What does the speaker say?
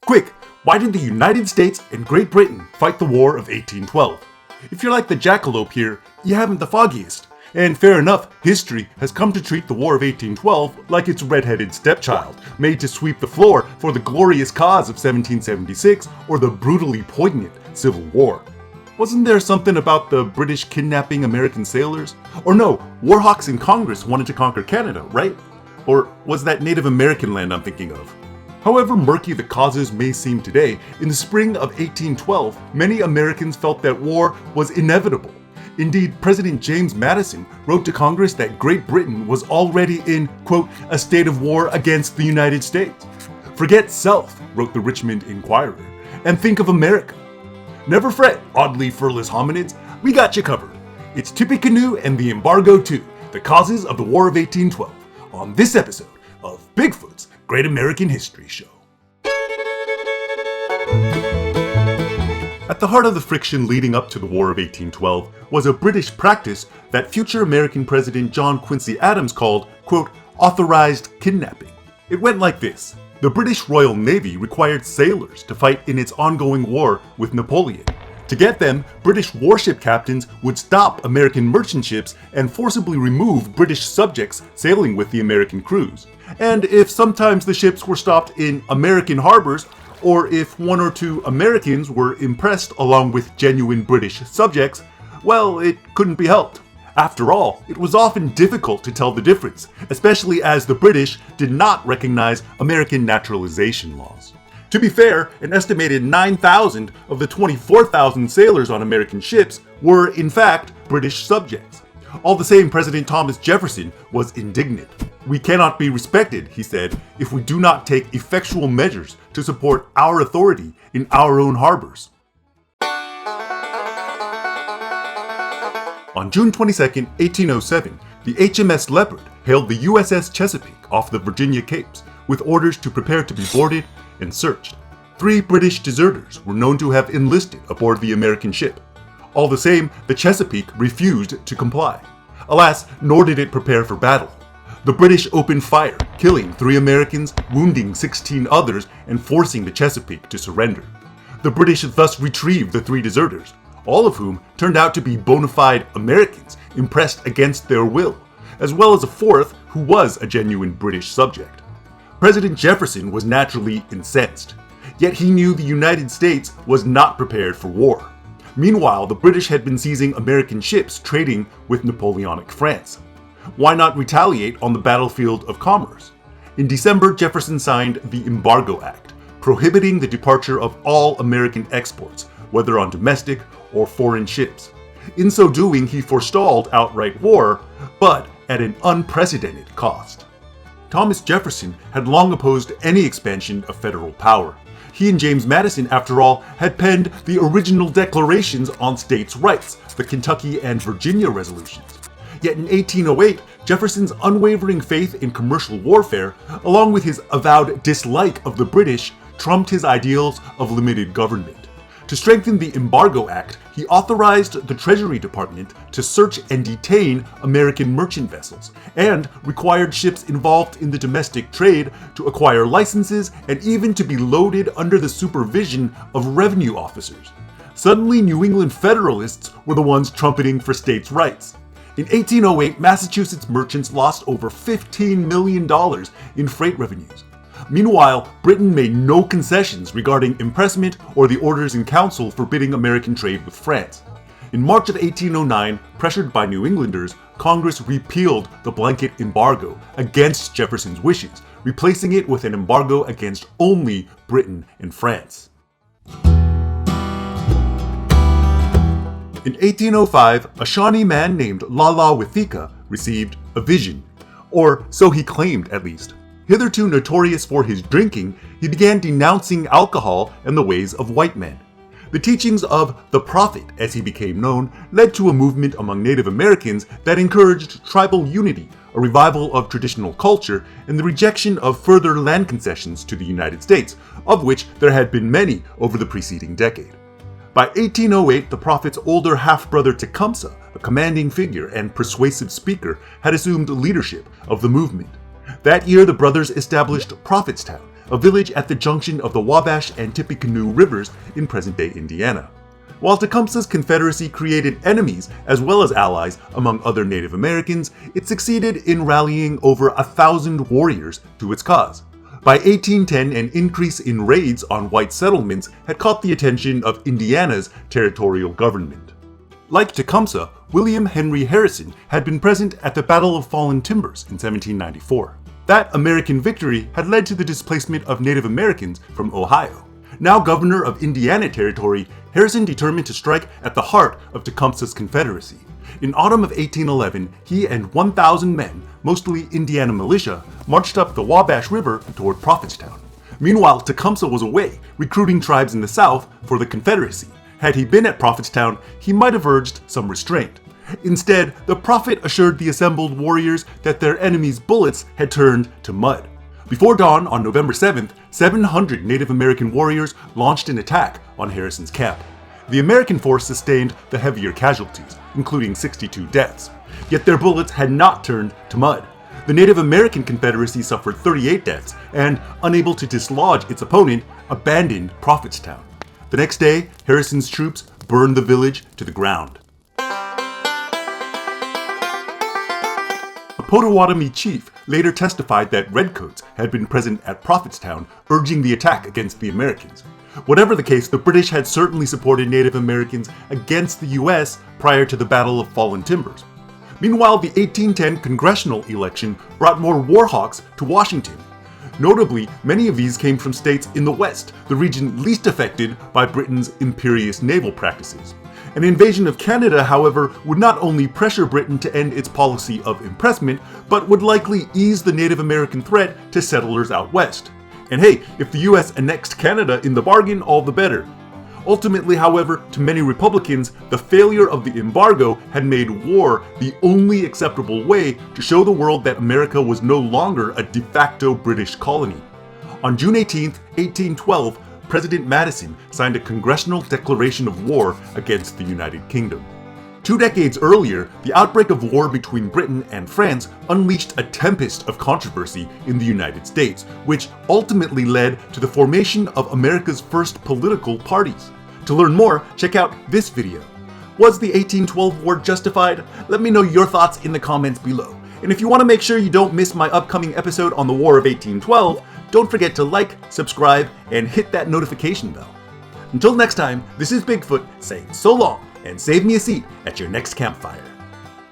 Quick, why did the United States and Great Britain fight the War of 1812? If you're like the jackalope here, you haven't the foggiest. And fair enough, history has come to treat the War of 1812 like its red-headed stepchild, made to sweep the floor for the glorious cause of 1776 or the brutally poignant Civil War. Wasn't there something about the British kidnapping American sailors? Or no, warhawks in Congress wanted to conquer Canada, right? Or was that Native American land I'm thinking of? However murky the causes may seem today, in the spring of 1812, many Americans felt that war was inevitable. Indeed, President James Madison wrote to Congress that Great Britain was already in, quote, a state of war against the United States. Forget self, wrote the Richmond Inquirer, and think of America. Never fret, oddly furless hominids, we got you covered. It's Tippecanoe and the Embargo too, the causes of the War of 1812, on this episode of Bigfoot's Great American History Show. At the heart of the friction leading up to the War of 1812 was a British practice that future American President John Quincy Adams called, quote, authorized kidnapping. It went like this. The British Royal Navy required sailors to fight in its ongoing war with Napoleon. To get them, British warship captains would stop American merchant ships and forcibly remove British subjects sailing with the American crews. And if sometimes the ships were stopped in American harbors, or if one or two Americans were impressed along with genuine British subjects, well, it couldn't be helped. After all, it was often difficult to tell the difference, especially as the British did not recognize American naturalization laws. To be fair, an estimated 9,000 of the 24,000 sailors on American ships were, in fact, British subjects. All the same, President Thomas Jefferson was indignant. "We cannot be respected," he said, "if we do not take effectual measures to support our authority in our own harbors." On June 22, 1807, the HMS Leopard hailed the USS Chesapeake off the Virginia Capes with orders to prepare to be boarded and searched. 3 British deserters were known to have enlisted aboard the American ship. All the same, the Chesapeake refused to comply. Alas, nor did it prepare for battle. The British opened fire, killing 3 Americans, wounding 16 others, and forcing the Chesapeake to surrender. The British thus retrieved the 3 deserters, all of whom turned out to be bona fide Americans impressed against their will, as well as a 4th who was a genuine British subject. President Jefferson was naturally incensed, yet he knew the United States was not prepared for war. Meanwhile, the British had been seizing American ships trading with Napoleonic France. Why not retaliate on the battlefield of commerce? In December, Jefferson signed the Embargo Act, prohibiting the departure of all American exports, whether on domestic or foreign ships. In so doing, he forestalled outright war, but at an unprecedented cost. Thomas Jefferson had long opposed any expansion of federal power. He and James Madison, after all, had penned the original declarations on states' rights, the Kentucky and Virginia resolutions. Yet in 1808, Jefferson's unwavering faith in commercial warfare, along with his avowed dislike of the British, trumped his ideals of limited government. To strengthen the Embargo Act, he authorized the Treasury Department to search and detain American merchant vessels, and required ships involved in the domestic trade to acquire licenses and even to be loaded under the supervision of revenue officers. Suddenly, New England Federalists were the ones trumpeting for states' rights. In 1808, Massachusetts merchants lost over $15 million in freight revenues. Meanwhile, Britain made no concessions regarding impressment or the orders in council forbidding American trade with France. In March of 1809, pressured by New Englanders, Congress repealed the blanket embargo against Jefferson's wishes, replacing it with an embargo against only Britain and France. In 1805, a Shawnee man named Lala Withika received a vision, or so he claimed at least. Hitherto notorious for his drinking, he began denouncing alcohol and the ways of white men. The teachings of the Prophet, as he became known, led to a movement among Native Americans that encouraged tribal unity, a revival of traditional culture, and the rejection of further land concessions to the United States, of which there had been many over the preceding decade. By 1808, the Prophet's older half-brother Tecumseh, a commanding figure and persuasive speaker, had assumed leadership of the movement. That year, the brothers established Prophetstown, a village at the junction of the Wabash and Tippecanoe rivers in present-day Indiana. While Tecumseh's Confederacy created enemies as well as allies among other Native Americans, it succeeded in rallying over 1,000 warriors to its cause. By 1810, an increase in raids on white settlements had caught the attention of Indiana's territorial government. Like Tecumseh, William Henry Harrison had been present at the Battle of Fallen Timbers in 1794. That American victory had led to the displacement of Native Americans from Ohio. Now governor of Indiana Territory, Harrison determined to strike at the heart of Tecumseh's Confederacy. In autumn of 1811, he and 1,000 men, mostly Indiana militia, marched up the Wabash River toward Prophetstown. Meanwhile, Tecumseh was away, recruiting tribes in the South for the Confederacy. Had he been at Prophetstown, he might have urged some restraint. Instead, the prophet assured the assembled warriors that their enemies' bullets had turned to mud. Before dawn on November 7th, 700 Native American warriors launched an attack on Harrison's camp. The American force sustained the heavier casualties, including 62 deaths. Yet their bullets had not turned to mud. The Native American Confederacy suffered 38 deaths and, unable to dislodge its opponent, abandoned Prophetstown. The next day, Harrison's troops burned the village to the ground. A Potawatomi chief later testified that redcoats had been present at Prophetstown, urging the attack against the Americans. Whatever the case, the British had certainly supported Native Americans against the US prior to the Battle of Fallen Timbers. Meanwhile, the 1810 congressional election brought more warhawks to Washington. Notably, many of these came from states in the West, the region least affected by Britain's imperious naval practices. An invasion of Canada, however, would not only pressure Britain to end its policy of impressment, but would likely ease the Native American threat to settlers out west. And hey, if the US annexed Canada in the bargain, all the better. Ultimately, however, to many Republicans, the failure of the embargo had made war the only acceptable way to show the world that America was no longer a de facto British colony. On June 18, 1812, President Madison signed a congressional declaration of war against the United Kingdom. 2 decades earlier, the outbreak of war between Britain and France unleashed a tempest of controversy in the United States, which ultimately led to the formation of America's first political parties. To learn more, check out this video. Was the 1812 war justified? Let me know your thoughts in the comments below. And if you want to make sure you don't miss my upcoming episode on the War of 1812, don't forget to like, subscribe, and hit that notification bell. Until next time, this is Bigfoot saying so long, and save me a seat at your next campfire.